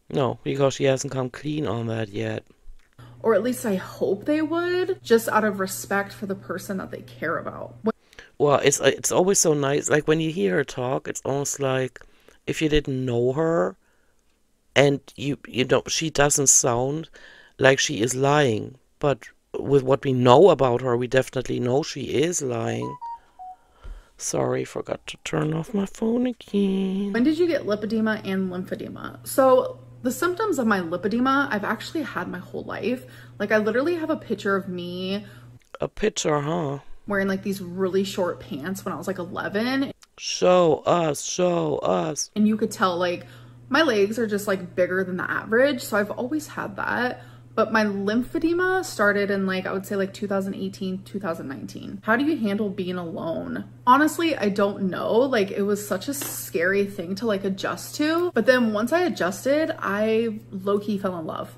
No, because she hasn't come clean on that yet. Or at least I hope they would, just out of respect for the person that they care about. Well, it's always so nice. Like when you hear her talk, it's almost like if you didn't know her and you know, she doesn't sound like she is lying. But with what we know about her, we definitely know she is lying. Sorry, forgot to turn off my phone again. When did you get lipedema and lymphedema? So the symptoms of my lipedema, I've actually had my whole life. Like I literally have a picture of me. A picture, huh? Wearing like these really short pants when I was like 11. Show us, show us. And you could tell like my legs are just like bigger than the average. So I've always had that. But my lymphedema started in like, I would say like 2018, 2019. How do you handle being alone? Honestly, I don't know. Like it was such a scary thing to like adjust to. But then once I adjusted, I low-key fell in love.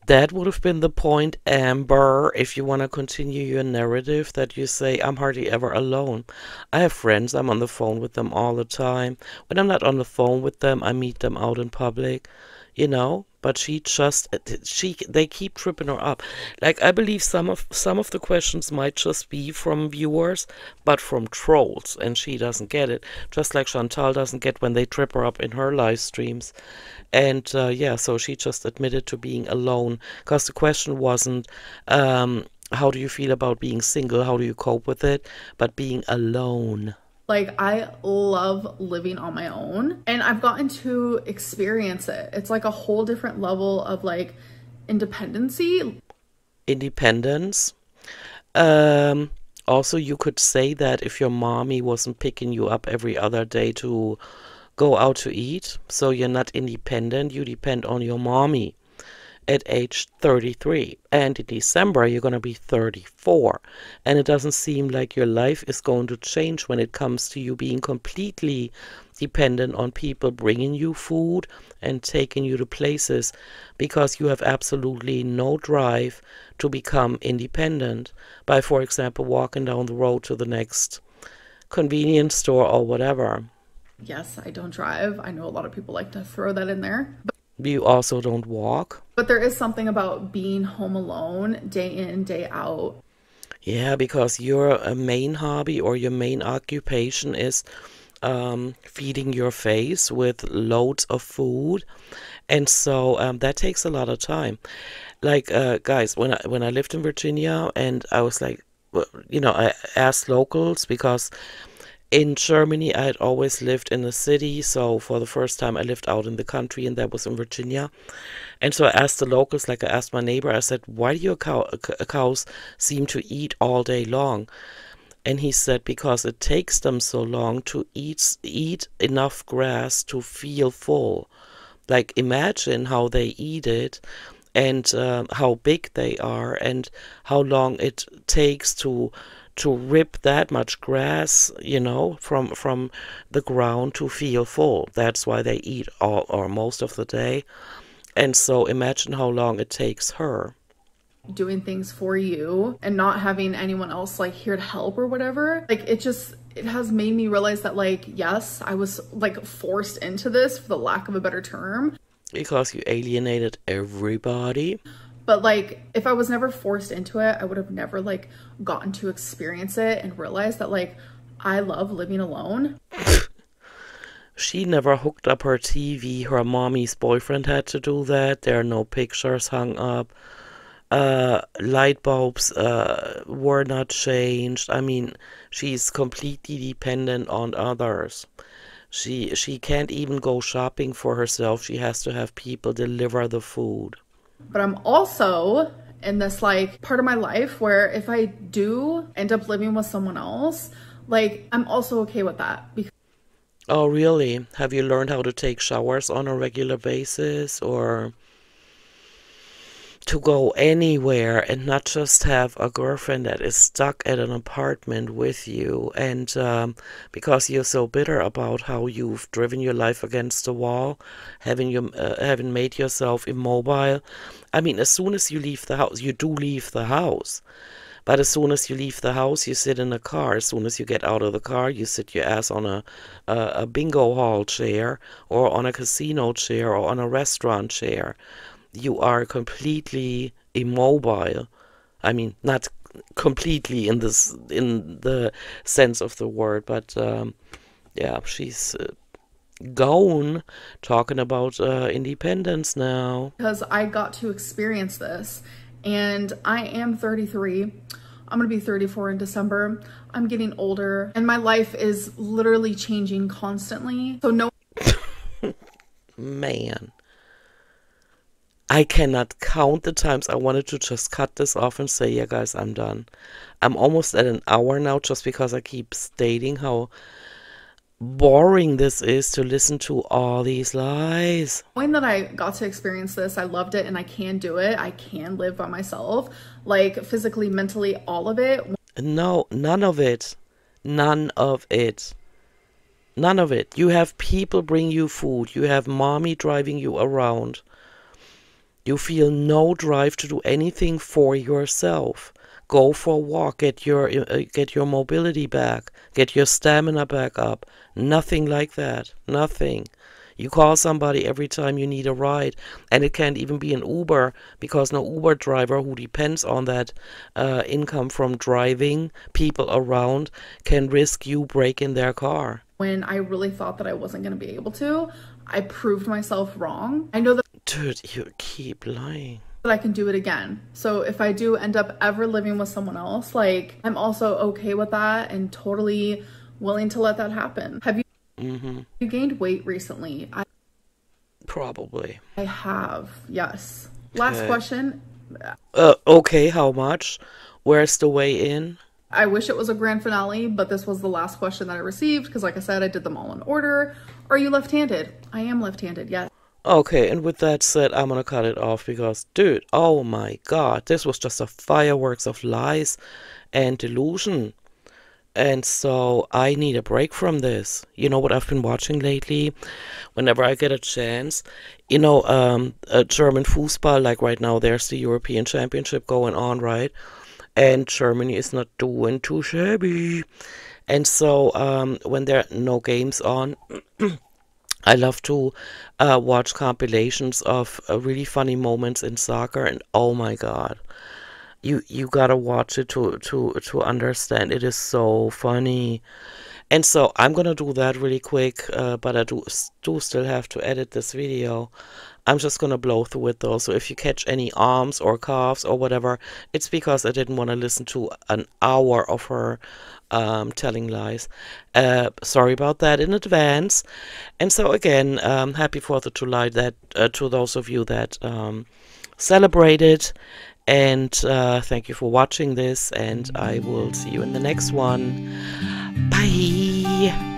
That would have been the point, Amber, if you want to continue your narrative that you say, I'm hardly ever alone. I have friends, I'm on the phone with them all the time. When I'm not on the phone with them, I meet them out in public, you know? But they keep tripping her up. Like, I believe some of the questions might just be from viewers, but from trolls, and she doesn't get it. Just like Chantal doesn't get when they trip her up in her live streams. And yeah, so she just admitted to being alone, because the question wasn't, how do you feel about being single? How do you cope with it? But being alone. Like, I love living on my own, and I've gotten to experience it. It's like a whole different level of like independency. Independence. Also, you could say that if your mommy wasn't picking you up every other day to go out to eat, so you're not independent, you depend on your mommy at age 33. And in December, you're going to be 34. And it doesn't seem like your life is going to change when it comes to you being completely dependent on people bringing you food and taking you to places, because you have absolutely no drive to become independent by, for example, walking down the road to the next convenience store or whatever. Yes, I don't drive. I know a lot of people like to throw that in there. You also don't walk. But there is something about being home alone day in, day out. Yeah, because your main hobby or your main occupation is feeding your face with loads of food. And so that takes a lot of time. Like, guys, when I lived in Virginia, and I was like, you know, I asked locals, because In Germany, I had always lived in the city, so for the first time I lived out in the country, and that was in Virginia. And so I asked the locals, like I asked my neighbor, I said, why do your cows seem to eat all day long? And he said, because it takes them so long to eat enough grass to feel full. Like, imagine how they eat it, and how big they are, and how long it takes to rip that much grass, from the ground to feel full. That's why they eat all or most of the day. And so imagine how long it takes her. Doing things for you and not having anyone else like here to help or whatever. Like it has made me realize that like, yes, I was like forced into this, for the lack of a better term. Because you alienated everybody. But like, if I was never forced into it, I would have never like gotten to experience it and realize that like, I love living alone. She never hooked up her TV. Her mommy's boyfriend had to do that. There are no pictures hung up. Light bulbs were not changed. I mean, she's completely dependent on others. She can't even go shopping for herself. She has to have people deliver the food. But I'm also in this like part of my life where if I do end up living with someone else, like I'm also okay with that. Oh, really? Have you learned how to take showers on a regular basis, or to go anywhere and not just have a girlfriend that is stuck at an apartment with you, and because you're so bitter about how you've driven your life against the wall, having made yourself immobile. I mean, as soon as you leave the house, you do leave the house. But as soon as you leave the house, you sit in a car. As soon as you get out of the car, you sit your ass on a bingo hall chair, or on a casino chair, or on a restaurant chair. You are completely immobile. I mean, not completely in the sense of the word, but yeah, she's gone, talking about independence now. Because I got to experience this, and I am 33. I'm gonna be 34 in December. I'm getting older, and my life is literally changing constantly. So no. Man. I cannot count the times I wanted to just cut this off and say, yeah, guys, I'm done. I'm almost at an hour now just because I keep stating how boring this is to listen to all these lies. Knowing that I got to experience this, I loved it, and I can do it. I can live by myself, like physically, mentally, all of it. No, none of it. None of it. None of it. You have people bring you food. You have mommy driving you around. You feel no drive to do anything for yourself. Go for a walk, get your mobility back, get your stamina back up. Nothing like that. Nothing. You call somebody every time you need a ride, and it can't even be an Uber, because no Uber driver who depends on that income from driving people around can risk you breaking their car. When I really thought that I wasn't going to be able to, I proved myself wrong. I know that. Dude, you keep lying. That I can do it again. So if I do end up ever living with someone else, like I'm also okay with that and totally willing to let that happen. Have you you gained weight recently? Probably. I have, yes. Last question. Okay, how much? Where's the weigh in? I wish it was a grand finale, but this was the last question that I received because like I said, I did them all in order. Are you left-handed? I am left-handed, yes. Okay, and with that said, I'm gonna cut it off because, dude, oh my god, this was just a fireworks of lies and delusion. And so I need a break from this. You know what I've been watching lately? Whenever I get a chance, German football, like right now, there's the European Championship going on, right? And Germany is not doing too shabby. And so when there are no games on, I love to watch compilations of really funny moments in soccer, and oh my god, you gotta watch it to understand. It is so funny. And so I'm gonna do that really quick, but I do still have to edit this video. I'm just gonna blow through it though, so if you catch any arms or calves or whatever, it's because I didn't want to listen to an hour of her telling lies. Sorry about that in advance. And so again, happy 4th of July that to those of you that celebrated, and thank you for watching this, and I will see you in the next one. Bye.